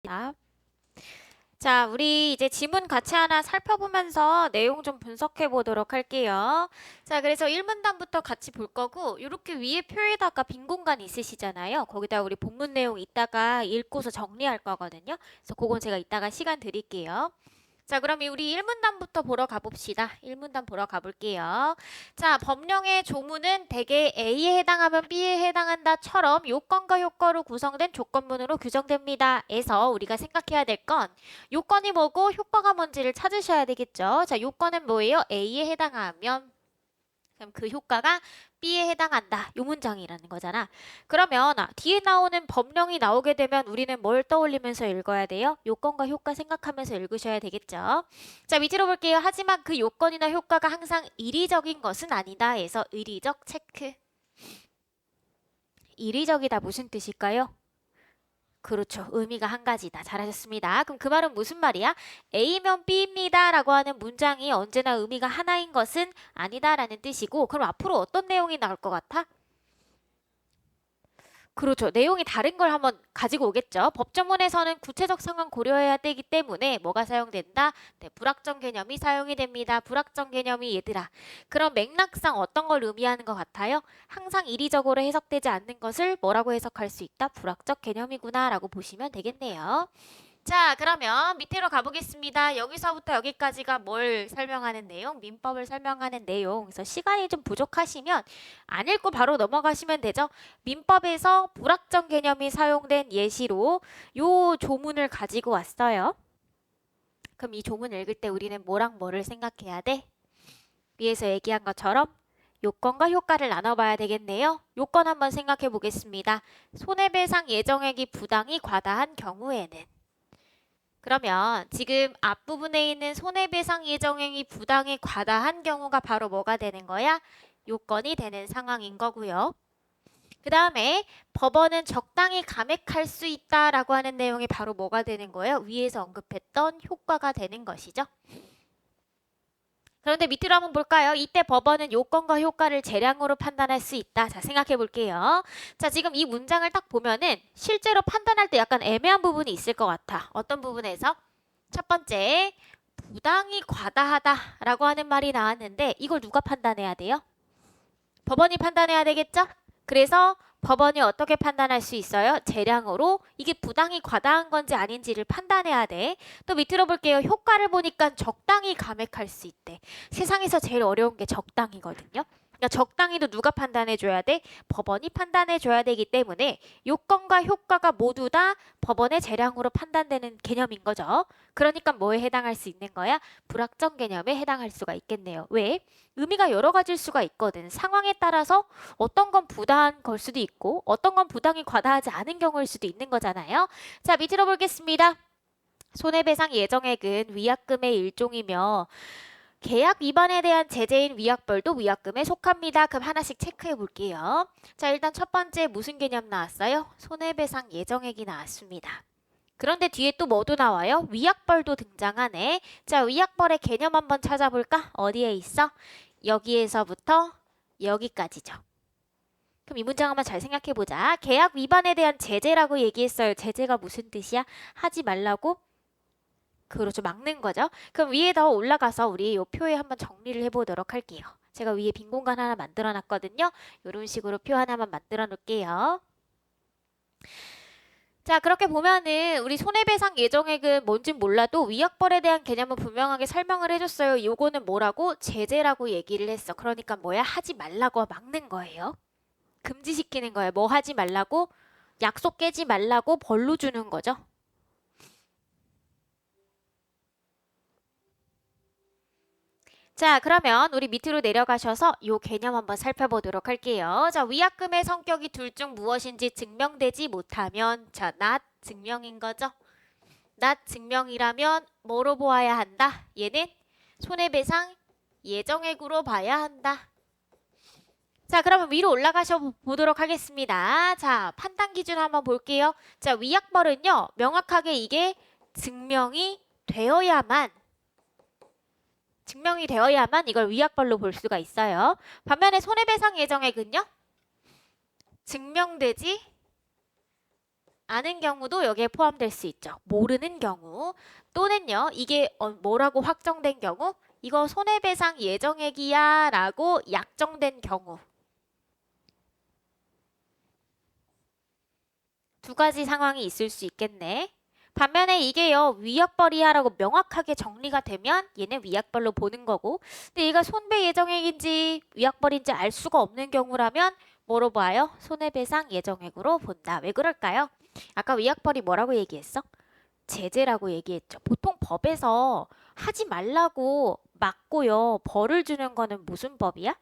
답. 자, 우리 이제 지문 같이 하나 살펴보면서 내용 좀 분석해 보도록 할게요. 자, 그래서 1문단부터 같이 볼 거고, 이렇게 위에 표에다가 빈 공간 있으시잖아요. 거기다 우리 본문 내용 이따가 읽고서 정리할 거거든요. 그래서 그건 제가 이따가 시간 드릴게요. 자, 그럼 우리 1문단부터 보러 가봅시다. 1문단 보러 가볼게요. 자, 법령의 조문은 대개 A에 해당하면 B에 해당한다처럼 요건과 효과로 구성된 조건문으로 규정됩니다. 에서 우리가 생각해야 될 건 요건이 뭐고 효과가 뭔지를 찾으셔야 되겠죠. 자, 요건은 뭐예요? A에 해당하면 그럼 그 효과가 B에 해당한다. 요 문장이라는 거잖아. 그러면 뒤에 나오는 법령이 나오게 되면 우리는 뭘 떠올리면서 읽어야 돼요? 요건과 효과 생각하면서 읽으셔야 되겠죠. 자, 밑으로 볼게요. 하지만 그 요건이나 효과가 항상 일의적인 것은 아니다 해서 의리적 체크. 일의적이다 무슨 뜻일까요? 그렇죠. 의미가 한 가지다. 잘하셨습니다. 그럼 그 말은 무슨 말이야? A면 B입니다 라고 하는 문장이 언제나 의미가 하나인 것은 아니다 라는 뜻이고, 그럼 앞으로 어떤 내용이 나올 것 같아? 그렇죠. 내용이 다른 걸 한번 가지고 오겠죠. 법조문에서는 구체적 상황 고려해야 되기 때문에 뭐가 사용된다? 네, 불확정 개념이 사용이 됩니다. 불확정 개념이 얘들아. 그럼 맥락상 어떤 걸 의미하는 것 같아요? 항상 이리적으로 해석되지 않는 것을 뭐라고 해석할 수 있다? 불확정 개념이구나 라고 보시면 되겠네요. 자, 그러면 밑으로 가보겠습니다. 여기서부터 여기까지가 뭘 설명하는 내용? 민법을 설명하는 내용. 그래서 시간이 좀 부족하시면 안 읽고 바로 넘어가시면 되죠. 민법에서 불확정 개념이 사용된 예시로 요 조문을 가지고 왔어요. 그럼 이 조문 읽을 때 우리는 뭐랑 뭐를 생각해야 돼? 위에서 얘기한 것처럼 요건과 효과를 나눠봐야 되겠네요. 요건 한번 생각해 보겠습니다. 손해배상 예정액이 부당히 과다한 경우에는 그러면 지금 앞부분에 있는 손해배상 예정액이 부당히 과다한 경우가 바로 뭐가 되는 거야? 요건이 되는 상황인 거고요. 그 다음에 법원은 적당히 감액할 수 있다라고 하는 내용이 바로 뭐가 되는 거예요? 위에서 언급했던 효과가 되는 것이죠. 그런데 밑으로 한번 볼까요? 이때 법원은 요건과 효과를 재량으로 판단할 수 있다. 자, 생각해 볼게요. 자, 지금 이 문장을 딱 보면은 실제로 판단할 때 약간 애매한 부분이 있을 것 같아. 어떤 부분에서? 첫 번째, 부당히 과다하다라고 하는 말이 나왔는데 이걸 누가 판단해야 돼요? 법원이 판단해야 되겠죠? 그래서 법원이 어떻게 판단할 수 있어요? 재량으로 이게 부당히 과다한 건지 아닌지를 판단해야 돼. 또 밑으로 볼게요. 효과를 보니까 적당히 감액할 수 있대. 세상에서 제일 어려운 게 적당히거든요. 그러니까 적당히도 누가 판단해 줘야 돼? 법원이 판단해 줘야 되기 때문에 요건과 효과가 모두 다 법원의 재량으로 판단되는 개념인 거죠. 그러니까 뭐에 해당할 수 있는 거야? 불확정 개념에 해당할 수가 있겠네요. 왜? 의미가 여러 가지일 수가 있거든. 상황에 따라서 어떤 건 부당한 걸 수도 있고 어떤 건 부당히 과다하지 않은 경우일 수도 있는 거잖아요. 자, 밑으로 보겠습니다. 손해배상 예정액은 위약금의 일종이며 계약 위반에 대한 제재인 위약벌도 위약금에 속합니다. 그럼 하나씩 체크해 볼게요. 자, 일단 첫 번째 무슨 개념 나왔어요? 손해배상 예정액이 나왔습니다. 그런데 뒤에 또 뭐도 나와요? 위약벌도 등장하네. 자, 위약벌의 개념 한번 찾아볼까? 어디에 있어? 여기에서부터 여기까지죠. 그럼 이 문장 한번 잘 생각해 보자. 계약 위반에 대한 제재라고 얘기했어요. 제재가 무슨 뜻이야? 하지 말라고? 그렇죠. 막는 거죠. 그럼 위에 더 올라가서 우리 이 표에 한번 정리를 해보도록 할게요. 제가 위에 빈 공간 하나 만들어 놨거든요. 이런 식으로 표 하나만 만들어 놓을게요. 자, 그렇게 보면은 우리 손해배상 예정액은 뭔진 몰라도 위약벌에 대한 개념은 분명하게 설명을 해줬어요. 요거는 뭐라고? 제재라고 얘기를 했어. 그러니까 뭐야? 하지 말라고 막는 거예요. 금지시키는 거예요. 뭐 하지 말라고? 약속 깨지 말라고 벌로 주는 거죠. 자, 그러면 우리 밑으로 내려가셔서 요 개념 한번 살펴보도록 할게요. 자, 위약금의 성격이 둘 중 무엇인지 증명되지 못하면 자, not 증명인 거죠. not 증명이라면 뭐로 보아야 한다? 얘는 손해배상 예정액으로 봐야 한다. 자, 그러면 위로 올라가셔 보도록 하겠습니다. 자, 판단 기준 한번 볼게요. 자, 위약벌은요, 명확하게 이게 증명이 되어야만 이걸 위약벌로 볼 수가 있어요. 반면에 손해배상 예정액은요? 증명되지 아는 경우도 여기에 포함될 수 있죠. 모르는 경우 또는요. 이게 뭐라고 확정된 경우? 이거 손해배상 예정액이야 라고 약정된 경우. 두 가지 상황이 있을 수 있겠네. 반면에 이게요. 위약벌이야라고 명확하게 정리가 되면 얘는 위약벌로 보는 거고, 근데 얘가 손배 예정액인지 위약벌인지 알 수가 없는 경우라면 뭐로 봐요? 손해배상 예정액으로 본다. 왜 그럴까요? 아까 위약벌이 뭐라고 얘기했어? 제재라고 얘기했죠. 보통 법에서 하지 말라고 막고요. 벌을 주는 거는 무슨 법이야?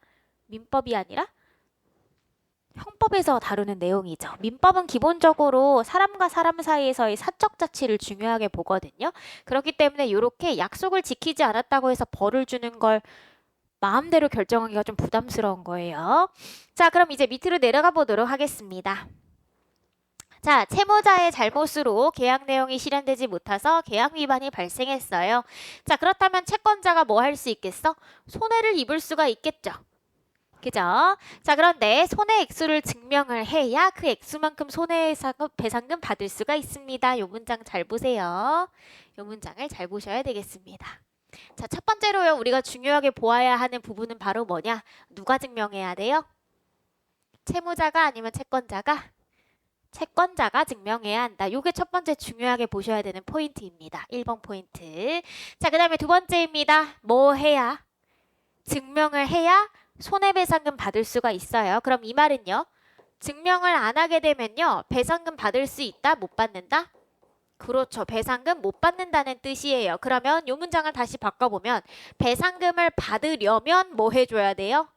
민법이 아니라 형법에서 다루는 내용이죠. 민법은 기본적으로 사람과 사람 사이에서의 사적 자치를 중요하게 보거든요. 그렇기 때문에 이렇게 약속을 지키지 않았다고 해서 벌을 주는 걸 마음대로 결정하기가 좀 부담스러운 거예요. 자, 그럼 이제 밑으로 내려가 보도록 하겠습니다. 자, 채무자의 잘못으로 계약 내용이 실현되지 못해서 계약 위반이 발생했어요. 자, 그렇다면 채권자가 뭐 할 수 있겠어? 손해를 입을 수가 있겠죠. 그죠? 자, 그런데 손해 액수를 증명을 해야 그 액수만큼 손해배상금 받을 수가 있습니다. 요 문장 잘 보세요. 요 문장을 잘 보셔야 되겠습니다. 자, 첫 번째로요. 우리가 중요하게 보아야 하는 부분은 바로 뭐냐? 누가 증명해야 돼요? 채무자가 아니면 채권자가? 채권자가 증명해야 한다. 요게 첫 번째 중요하게 보셔야 되는 포인트입니다. 1번 포인트. 자, 그 다음에 두 번째입니다. 뭐 해야? 증명을 해야 손해배상금 받을 수가 있어요. 그럼 이 말은요. 증명을 안 하게 되면요. 배상금 받을 수 있다? 못 받는다? 그렇죠. 배상금 못 받는다는 뜻이에요. 그러면 요 문장을 다시 바꿔보면 배상금을 받으려면 뭐 해줘야 돼요?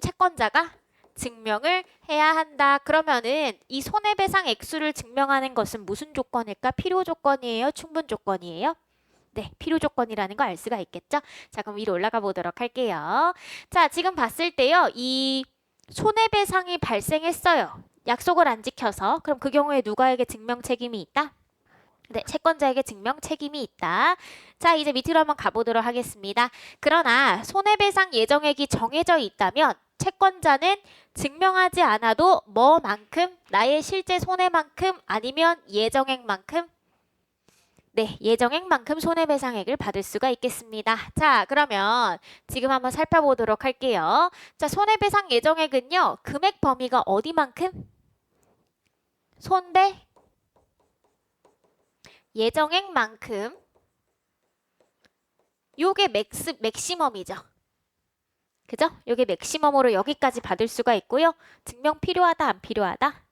채권자가 증명을 해야 한다. 그러면은 이 손해배상 액수를 증명하는 것은 무슨 조건일까? 필요 조건이에요? 충분 조건이에요? 네, 필요 조건이라는 거 알 수가 있겠죠? 자, 그럼 위로 올라가 보도록 할게요. 자, 지금 봤을 때요. 이 손해배상이 발생했어요. 약속을 안 지켜서. 그럼 그 경우에 누가에게 증명 책임이 있다? 네, 채권자에게 증명 책임이 있다. 자, 이제 밑으로 한번 가보도록 하겠습니다. 그러나 손해배상 예정액이 정해져 있다면 채권자는 증명하지 않아도 뭐만큼? 나의 실제 손해만큼 아니면 예정액만큼? 네, 예정액만큼 손해배상액을 받을 수가 있겠습니다. 자, 그러면 지금 한번 살펴보도록 할게요. 자, 손해배상 예정액은요. 금액 범위가 어디만큼? 손배 예정액만큼 요게 맥시멈이죠. 그죠? 요게 맥시멈으로 여기까지 받을 수가 있고요. 증명 필요하다, 안 필요하다?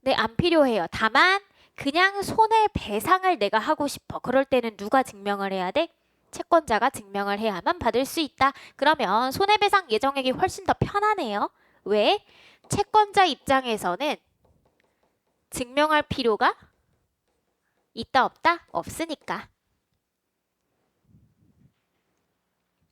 네, 안 필요해요. 다만 그냥 손해배상을 내가 하고 싶어. 그럴 때는 누가 증명을 해야 돼? 채권자가 증명을 해야만 받을 수 있다. 그러면 손해배상 예정액이 훨씬 더 편하네요. 왜? 채권자 입장에서는 증명할 필요가 있다 없다? 없으니까.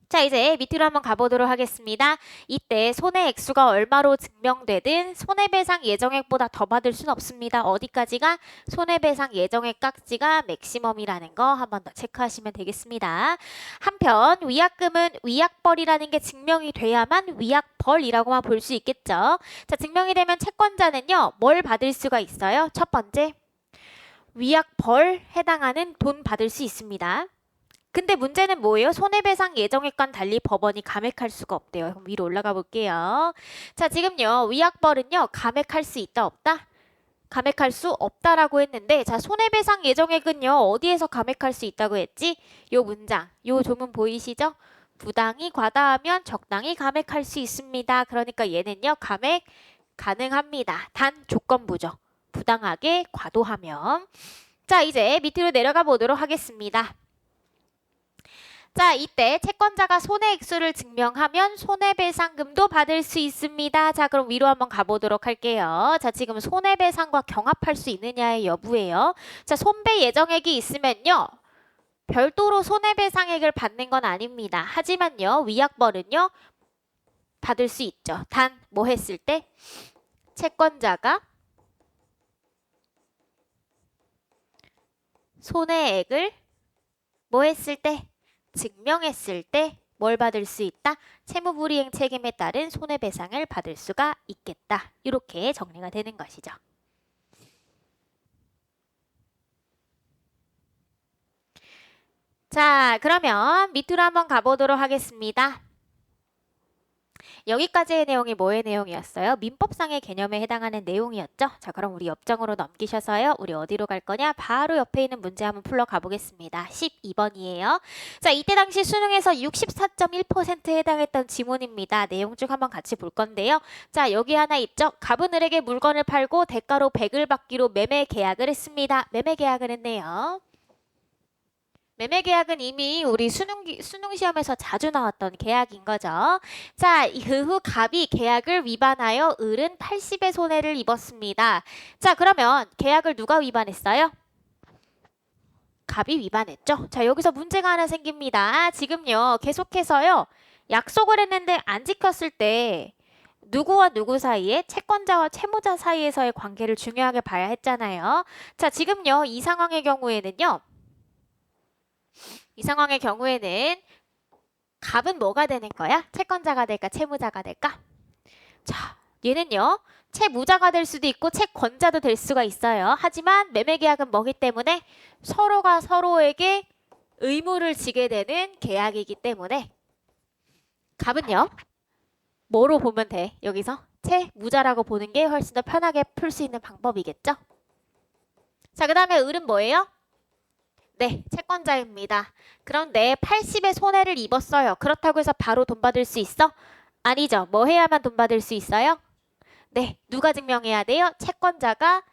자, 이제 밑으로 한번 가보도록 하겠습니다. 이때 손해 액수가 얼마로 증명되든 손해배상 예정액보다 더 받을 수는 없습니다. 어디까지가? 손해배상 예정액 깍지가 맥시멈이라는 거 한 번 더 체크하시면 되겠습니다. 한편 위약금은 위약벌이라는 게 증명이 돼야만 위약벌이라고만 볼 수 있겠죠. 자, 증명이 되면 채권자는요. 뭘 받을 수가 있어요? 첫 번째, 위약벌 해당하는 돈 받을 수 있습니다. 근데 문제는 뭐예요? 손해배상 예정액과는 달리 법원이 감액할 수가 없대요. 그럼 위로 올라가 볼게요. 자, 지금요. 위약벌은요. 감액할 수 있다 없다? 감액할 수 없다라고 했는데 자, 손해배상 예정액은요. 어디에서 감액할 수 있다고 했지? 요 문장, 요 조문 보이시죠? 부당이 과다하면 적당히 감액할 수 있습니다. 그러니까 얘는요. 감액 가능합니다. 단 조건부죠. 부당하게 과도하면. 자, 이제 밑으로 내려가 보도록 하겠습니다. 자, 이때 채권자가 손해액수를 증명하면 손해배상금도 받을 수 있습니다. 자, 그럼 위로 한번 가보도록 할게요. 자, 지금 손해배상과 경합할 수 있느냐의 여부예요. 자, 손배 예정액이 있으면요. 별도로 손해배상액을 받는 건 아닙니다. 하지만요. 위약벌은요. 받을 수 있죠. 단 뭐 했을 때? 채권자가 손해액을 뭐 했을 때? 증명했을 때 뭘 받을 수 있다? 채무불이행 책임에 따른 손해배상을 받을 수가 있겠다. 이렇게 정리가 되는 것이죠. 자, 그러면 밑으로 한번 가보도록 하겠습니다. 여기까지의 내용이 뭐의 내용이었어요? 민법상의 개념에 해당하는 내용이었죠? 자, 그럼 우리 옆장으로 넘기셔서요. 우리 어디로 갈 거냐? 바로 옆에 있는 문제 한번 풀러 가보겠습니다. 12번이에요. 자, 이때 당시 수능에서 64.1%에 해당했던 지문입니다. 내용 쭉 한번 같이 볼 건데요. 자, 여기 하나 있죠? 갑은 을에게 물건을 팔고 대가로 100을 받기로 매매 계약을 했습니다. 매매 계약을 했네요. 매매 계약은 이미 우리 수능 시험에서 자주 나왔던 계약인 거죠. 자, 그 후 갑이 계약을 위반하여 을은 80의 손해를 입었습니다. 자, 그러면 계약을 누가 위반했어요? 갑이 위반했죠. 자, 여기서 문제가 하나 생깁니다. 지금요, 계속해서요, 약속을 했는데 안 지켰을 때 누구와 누구 사이에 채권자와 채무자 사이에서의 관계를 중요하게 봐야 했잖아요. 자, 지금요, 이 상황의 경우에는 갑은 뭐가 되는 거야? 채권자가 될까? 채무자가 될까? 자, 얘는요. 채무자가 될 수도 있고 채권자도 될 수가 있어요. 하지만 매매계약은 뭐기 때문에 서로가 서로에게 의무를 지게 되는 계약이기 때문에 갑은요. 뭐로 보면 돼? 여기서 채무자라고 보는 게 훨씬 더 편하게 풀 수 있는 방법이겠죠? 자, 그 다음에 을은 뭐예요? 네, 채권자입니다. 그런데 80의 손해를 입었어요. 그렇다고 해서 바로 돈 받을 수 있어? 아니죠. 뭐 해야만 돈 받을 수 있어요? 네, 누가 증명해야 돼요? 채권자가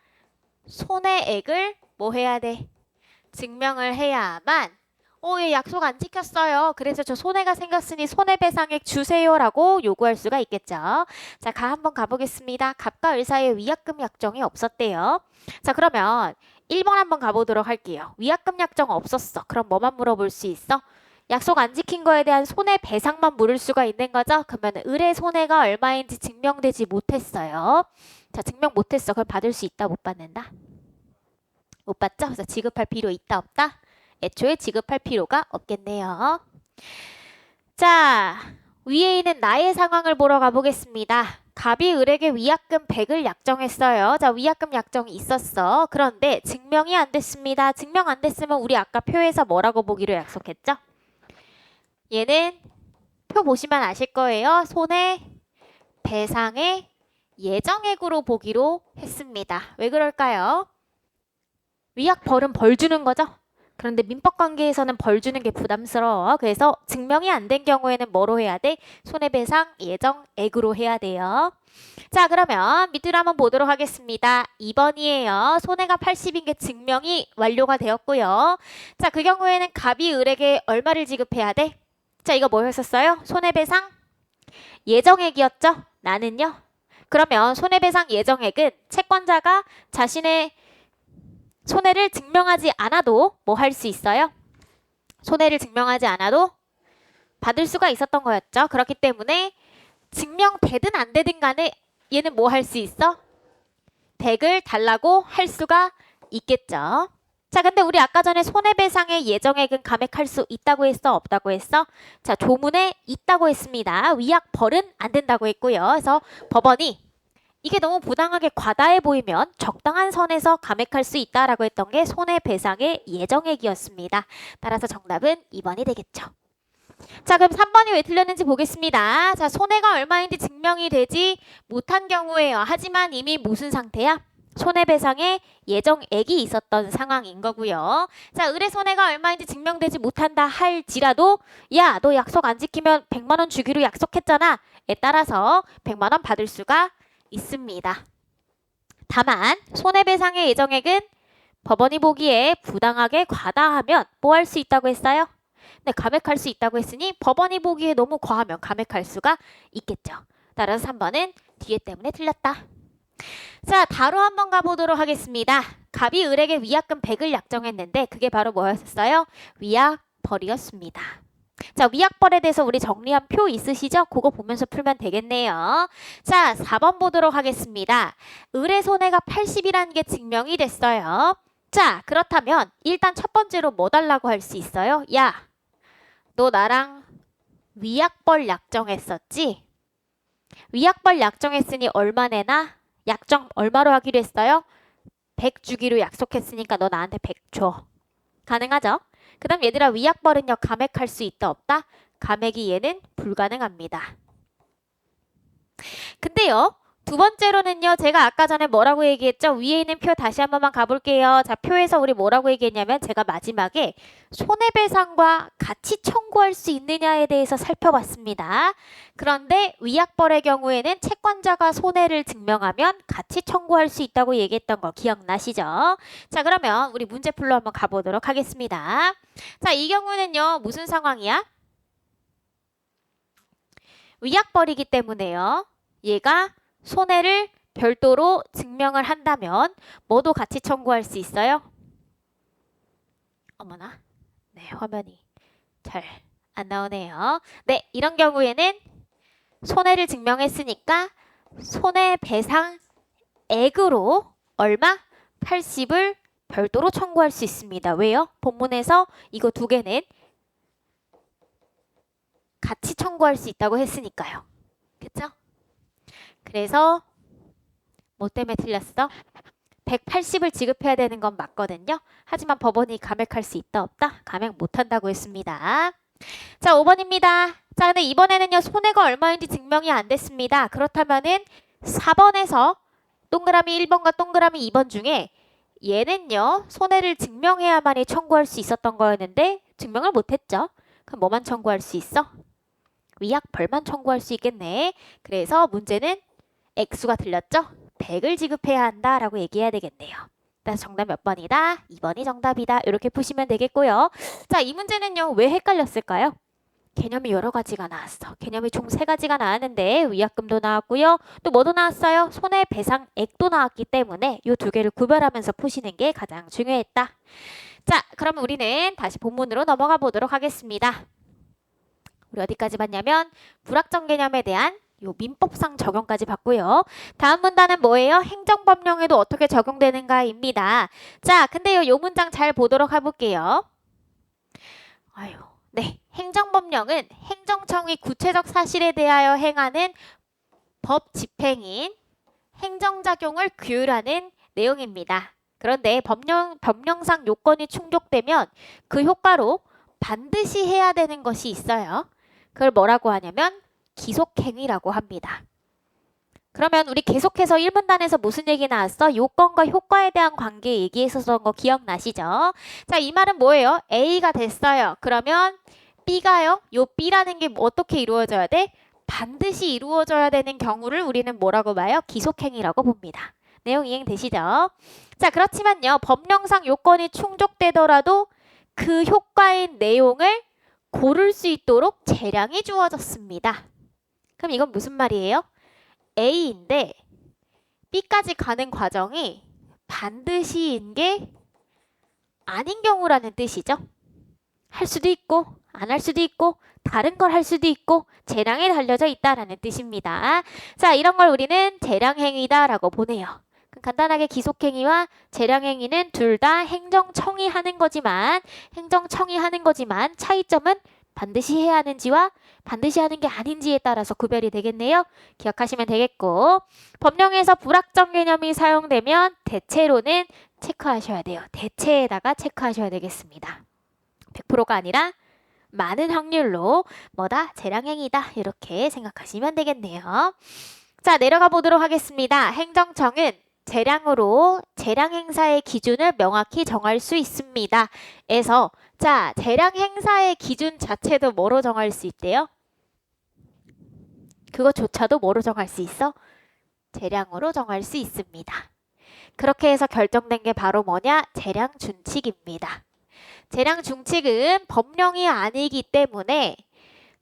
손해액을 뭐 해야 돼? 증명을 해야만 얘 약속 안 지켰어요. 그래서 저 손해가 생겼으니 손해배상액 주세요라고 요구할 수가 있겠죠. 자, 한번 가보겠습니다. 갑과 을 사이에 위약금 약정이 없었대요. 자, 그러면 1번 한번 가보도록 할게요. 위약금 약정 없었어. 그럼 뭐만 물어볼 수 있어? 약속 안 지킨 거에 대한 손해배상만 물을 수가 있는 거죠. 그러면 을의 손해가 얼마인지 증명되지 못했어요. 자, 증명 못했어. 그럼 받을 수 있다, 못 받는다? 못 받죠? 그래서 지급할 필요 있다, 없다? 애초에 지급할 필요가 없겠네요. 자, 위에 있는 나의 상황을 보러 가보겠습니다. 갑이 을에게 위약금 100을 약정했어요. 자, 위약금 약정이 있었어. 그런데 증명이 안 됐습니다. 증명 안 됐으면 우리 아까 표에서 뭐라고 보기로 약속했죠? 얘는 표 보시면 아실 거예요. 손해배상의 예정액으로 보기로 했습니다. 왜 그럴까요? 위약벌은 벌 주는 거죠? 그런데 민법 관계에서는 벌 주는 게 부담스러워. 그래서 증명이 안 된 경우에는 뭐로 해야 돼? 손해배상 예정액으로 해야 돼요. 자, 그러면 밑으로 한번 보도록 하겠습니다. 2번이에요. 손해가 80인 게 증명이 완료가 되었고요. 자, 그 경우에는 갑이 을에게 얼마를 지급해야 돼? 자, 이거 뭐였었어요? 손해배상 예정액이었죠? 나는요? 그러면 손해배상 예정액은 채권자가 자신의 손해를 증명하지 않아도 뭐 할 수 있어요? 손해를 증명하지 않아도 받을 수가 있었던 거였죠. 그렇기 때문에 증명되든 안 되든 간에 얘는 뭐 할 수 있어? 100을 달라고 할 수가 있겠죠. 자, 근데 우리 아까 전에 손해배상의 예정액은 감액할 수 있다고 했어? 없다고 했어? 자, 조문에 있다고 했습니다. 위약벌은 안 된다고 했고요. 그래서 법원이 이게 너무 부당하게 과다해 보이면 적당한 선에서 감액할 수 있다라고 했던 게 손해배상의 예정액이었습니다. 따라서 정답은 2번이 되겠죠. 자, 그럼 3번이 왜 틀렸는지 보겠습니다. 자, 손해가 얼마인지 증명이 되지 못한 경우에요. 하지만 이미 무슨 상태야? 손해배상의 예정액이 있었던 상황인 거고요. 자, 을의 손해가 얼마인지 증명되지 못한다 할지라도 야, 너 약속 안 지키면 100만 원 주기로 약속했잖아. 에 따라서 100만 원 받을 수가 있습니다. 다만 손해배상의 예정액은 법원이 보기에 부당하게 과다하면 뭐 할 수 있다고 했어요? 네, 감액할 수 있다고 했으니 법원이 보기에 너무 과하면 감액할 수가 있겠죠. 따라서 3번은 뒤에 때문에 틀렸다. 자, 바로 한번 가보도록 하겠습니다. 갑이 을에게 위약금 100을 약정했는데 그게 바로 뭐였어요? 위약벌이었습니다. 자, 위약벌에 대해서 우리 정리한 표 있으시죠? 그거 보면서 풀면 되겠네요. 자, 4번 보도록 하겠습니다. 을의 손해가 80이라는 게 증명이 됐어요. 자, 그렇다면 일단 첫 번째로 뭐 달라고 할 수 있어요? 야, 너 나랑 위약벌 약정했었지? 위약벌 약정했으니 얼마 내나? 약정 얼마로 하기로 했어요? 100 주기로 약속했으니까 너 나한테 100 줘. 가능하죠? 그 다음 얘들아 위약벌은요 감액할 수 있다 없다? 감액이 얘는 불가능합니다. 근데요 두 번째로는요 제가 아까 전에 뭐라고 얘기했죠? 위에 있는 표 다시 한 번만 가볼게요. 자 표에서 우리 뭐라고 얘기했냐면 제가 마지막에 손해배상과 같이 청구할 수 있느냐에 대해서 살펴봤습니다. 그런데 위약벌의 경우에는 채권자가 손해를 증명하면 같이 청구할 수 있다고 얘기했던 거 기억나시죠? 자 그러면 우리 문제풀로 한번 가보도록 하겠습니다. 자 이 경우는요 무슨 상황이야? 위약벌이기 때문에요. 얘가 손해를 별도로 증명을 한다면 뭐도 같이 청구할 수 있어요? 어머나, 네 화면이 잘 안 나오네요. 네 이런 경우에는 손해를 증명했으니까 손해배상액으로 얼마? 80을 별도로 청구할 수 있습니다. 왜요? 본문에서 이거 두 개는 같이 청구할 수 있다고 했으니까요. 그쵸? 그래서 뭐 때문에 틀렸어? 180을 지급해야 되는 건 맞거든요. 하지만 법원이 감액할 수 있다 없다? 감액 못한다고 했습니다. 자 5번입니다. 자 근데 이번에는요 손해가 얼마인지 증명이 안 됐습니다. 그렇다면은 4번에서 동그라미 1번과 동그라미 2번 중에 얘는요 손해를 증명해야만이 청구할 수 있었던 거였는데 증명을 못했죠. 그럼 뭐만 청구할 수 있어? 위약벌만 청구할 수 있겠네. 그래서 문제는 액수가 틀렸죠? 100을 지급해야 한다라고 얘기해야 되겠네요. 그래서 정답 몇 번이다? 2번이 정답이다. 이렇게 푸시면 되겠고요. 자, 이 문제는요. 왜 헷갈렸을까요? 개념이 여러 가지가 나왔어. 개념이 총 3가지가 나왔는데 위약금도 나왔고요. 또 뭐도 나왔어요? 손해배상액도 나왔기 때문에 이 두 개를 구별하면서 푸시는 게 가장 중요했다. 자, 그러면 우리는 다시 본문으로 넘어가 보도록 하겠습니다. 우리 어디까지 봤냐면 불확정 개념에 대한 요 민법상 적용까지 봤고요. 다음 문단은 뭐예요? 행정법령에도 어떻게 적용되는가입니다. 자, 근데요, 요 문장 잘 보도록 해볼게요. 아유, 네. 행정법령은 행정청이 구체적 사실에 대하여 행하는 법 집행인 행정작용을 규율하는 내용입니다. 그런데 법령상 요건이 충족되면 그 효과로 반드시 해야 되는 것이 있어요. 그걸 뭐라고 하냐면 기속행위라고 합니다. 그러면 우리 계속해서 1문단에서 무슨 얘기 나왔어? 요건과 효과에 대한 관계 얘기했었던 거 기억나시죠? 자, 이 말은 뭐예요? A가 됐어요. 그러면 B가요? 요 B라는 게 어떻게 이루어져야 돼? 반드시 이루어져야 되는 경우를 우리는 뭐라고 봐요? 기속행위라고 봅니다. 내용 이해되시죠? 자, 그렇지만요. 법령상 요건이 충족되더라도 그 효과의 내용을 고를 수 있도록 재량이 주어졌습니다. 그럼 이건 무슨 말이에요? A인데 B까지 가는 과정이 반드시인 게 아닌 경우라는 뜻이죠. 할 수도 있고 안 할 수도 있고 다른 걸 할 수도 있고 재량에 달려져 있다라는 뜻입니다. 자, 이런 걸 우리는 재량행위다라고 보내요. 간단하게 기속행위와 재량행위는 둘 다 행정청이 하는 거지만 차이점은 반드시 해야 하는지와 반드시 하는 게 아닌지에 따라서 구별이 되겠네요. 기억하시면 되겠고, 법령에서 불확정 개념이 사용되면 대체로는 체크하셔야 돼요. 대체에다가 체크하셔야 되겠습니다. 100%가 아니라 많은 확률로 뭐다? 재량행위다. 이렇게 생각하시면 되겠네요. 자, 내려가 보도록 하겠습니다. 행정청은 재량으로 재량 행사의 기준을 명확히 정할 수 있습니다. 에서 자, 재량 행사의 기준 자체도 뭐로 정할 수 있대요? 그것조차도 뭐로 정할 수 있어? 재량으로 정할 수 있습니다. 그렇게 해서 결정된 게 바로 뭐냐? 재량 준칙입니다. 재량 준칙은 법령이 아니기 때문에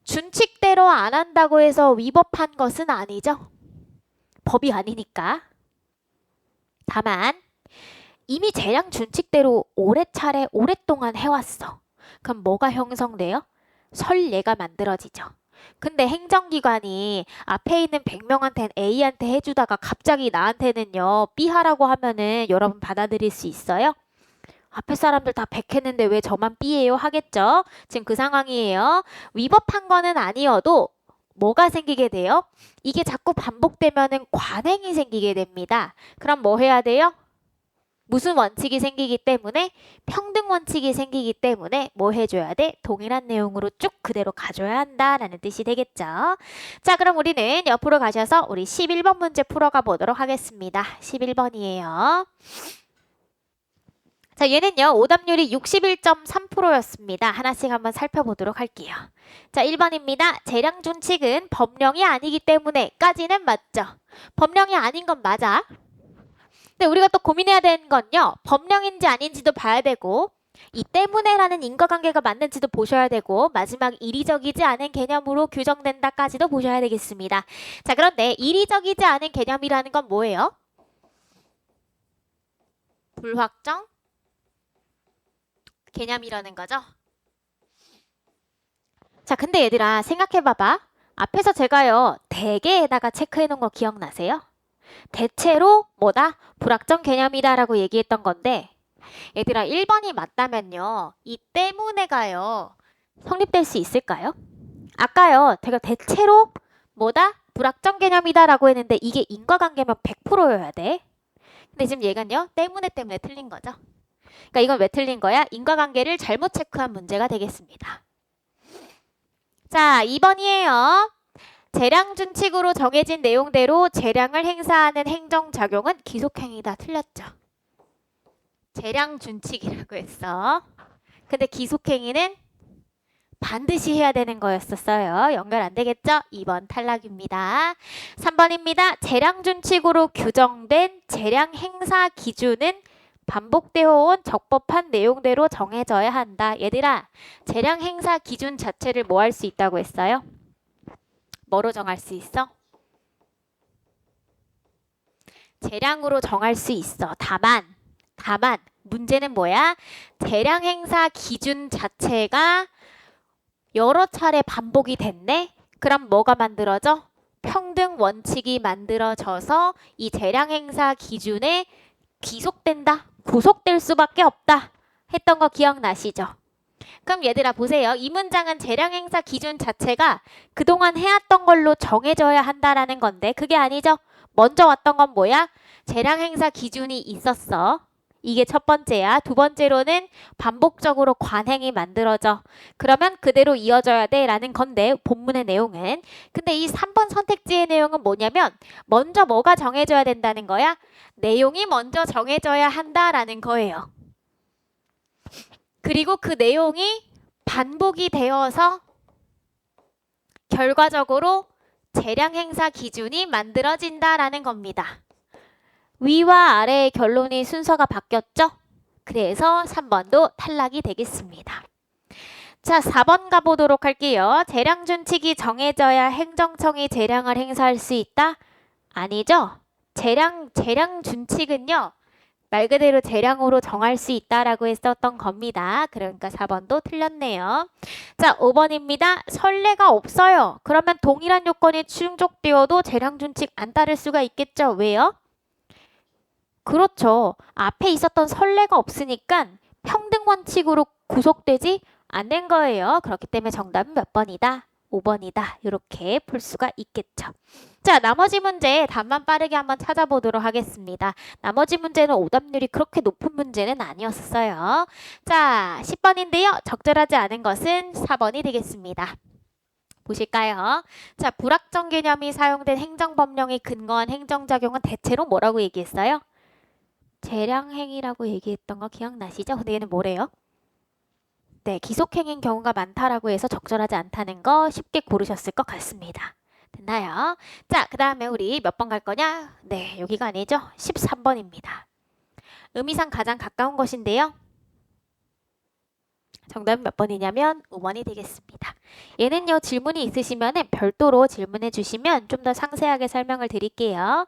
준칙대로 안 한다고 해서 위법한 것은 아니죠. 법이 아니니까. 다만 이미 재량 준칙대로 오랫동안 해왔어. 그럼 뭐가 형성돼요? 선례가 만들어지죠. 근데 행정기관이 앞에 있는 100명한테는 A한테 해주다가 갑자기 나한테는요 B 하라고 하면은 여러분 받아들일 수 있어요? 앞에 사람들 다 100 했는데 왜 저만 B예요? 하겠죠? 지금 그 상황이에요. 위법한 거는 아니어도 뭐가 생기게 돼요? 이게 자꾸 반복되면은 관행이 생기게 됩니다. 그럼 뭐 해야 돼요? 무슨 원칙이 생기기 때문에? 평등 원칙이 생기기 때문에 뭐 해줘야 돼? 동일한 내용으로 쭉 그대로 가줘야 한다라는 뜻이 되겠죠. 자, 그럼 우리는 옆으로 가셔서 우리 11번 문제 풀어가 보도록 하겠습니다. 11번이에요. 자, 얘는요, 오답률이 61.3%였습니다. 하나씩 한번 살펴보도록 할게요. 자, 1번입니다. 재량 준칙은 법령이 아니기 때문에까지는 맞죠? 법령이 아닌 건 맞아. 근데 우리가 또 고민해야 되는 건요, 법령인지 아닌지도 봐야 되고, 이 때문에라는 인과관계가 맞는지도 보셔야 되고, 마지막 이리적이지 않은 개념으로 규정된다까지도 보셔야 되겠습니다. 자, 그런데 이리적이지 않은 개념이라는 건 뭐예요? 불확정 개념이라는 거죠. 자, 근데 얘들아 생각해봐봐. 앞에서 제가요 대개에다가 체크해 놓은 거 기억나세요? 대체로 뭐다? 불확정 개념이다 라고 얘기했던 건데, 얘들아 1번이 맞다면요 이 때문에가요 성립될 수 있을까요? 아까요 제가 대체로 뭐다? 불확정 개념이다 라고 했는데 이게 인과관계면 100%여야 돼. 근데 지금 얘가요 때문에 틀린 거죠. 그러니까 이건 왜 틀린 거야? 인과관계를 잘못 체크한 문제가 되겠습니다. 자, 2번이에요. 재량 준칙으로 정해진 내용대로 재량을 행사하는 행정작용은 기속행위다. 틀렸죠? 재량 준칙이라고 했어. 근데 기속행위는 반드시 해야 되는 거였었어요. 연결 안 되겠죠? 2번 탈락입니다. 3번입니다. 재량 준칙으로 규정된 재량 행사 기준은 반복되어 온 적법한 내용대로 정해져야 한다. 얘들아, 재량 행사 기준 자체를 뭐 할 수 있다고 했어요? 뭐로 정할 수 있어? 재량으로 정할 수 있어. 다만 문제는 뭐야? 재량 행사 기준 자체가 여러 차례 반복이 됐네? 그럼 뭐가 만들어져? 평등 원칙이 만들어져서 이 재량 행사 기준에 귀속된다. 구속될 수밖에 없다. 했던 거 기억나시죠? 그럼 얘들아 보세요. 이 문장은 재량 행사 기준 자체가 그동안 해왔던 걸로 정해져야 한다라는 건데 그게 아니죠. 먼저 왔던 건 뭐야? 재량 행사 기준이 있었어. 이게 첫 번째야. 두 번째로는 반복적으로 관행이 만들어져. 그러면 그대로 이어져야 돼 라는 건데 본문의 내용은. 근데 이 3번 선택지의 내용은 뭐냐면 먼저 뭐가 정해져야 된다는 거야? 내용이 먼저 정해져야 한다라는 거예요. 그리고 그 내용이 반복이 되어서 결과적으로 재량 행사 기준이 만들어진다라는 겁니다. 위와 아래의 결론이 순서가 바뀌었죠? 그래서 3번도 탈락이 되겠습니다. 자, 4번 가보도록 할게요. 재량 준칙이 정해져야 행정청이 재량을 행사할 수 있다? 아니죠? 재량 준칙은요. 말 그대로 재량으로 정할 수 있다라고 했었던 겁니다. 그러니까 4번도 틀렸네요. 자, 5번입니다. 선례가 없어요. 그러면 동일한 요건이 충족되어도 재량 준칙 안 따를 수가 있겠죠? 왜요? 그렇죠. 앞에 있었던 선례가 없으니까 평등 원칙으로 구속되지 않는 거예요. 그렇기 때문에 정답은 몇 번이다? 5번이다. 이렇게 풀 수가 있겠죠. 자, 나머지 문제 답만 빠르게 한번 찾아보도록 하겠습니다. 나머지 문제는 오답률이 그렇게 높은 문제는 아니었어요. 자, 10번인데요. 적절하지 않은 것은 4번이 되겠습니다. 보실까요? 자, 불확정 개념이 사용된 행정법령에 근거한 행정작용은 대체로 뭐라고 얘기했어요? 재량행위라고 얘기했던 거 기억나시죠? 근데 얘는 뭐래요? 네, 기속행위인 경우가 많다라고 해서 적절하지 않다는 거 쉽게 고르셨을 것 같습니다. 됐나요? 자, 그 다음에 우리 몇 번 갈 거냐? 네, 여기가 아니죠? 13번입니다. 의미상 가장 가까운 것인데요. 정답은 몇 번이냐면 5번이 되겠습니다. 얘는요, 질문이 있으시면 별도로 질문해 주시면 좀 더 상세하게 설명을 드릴게요.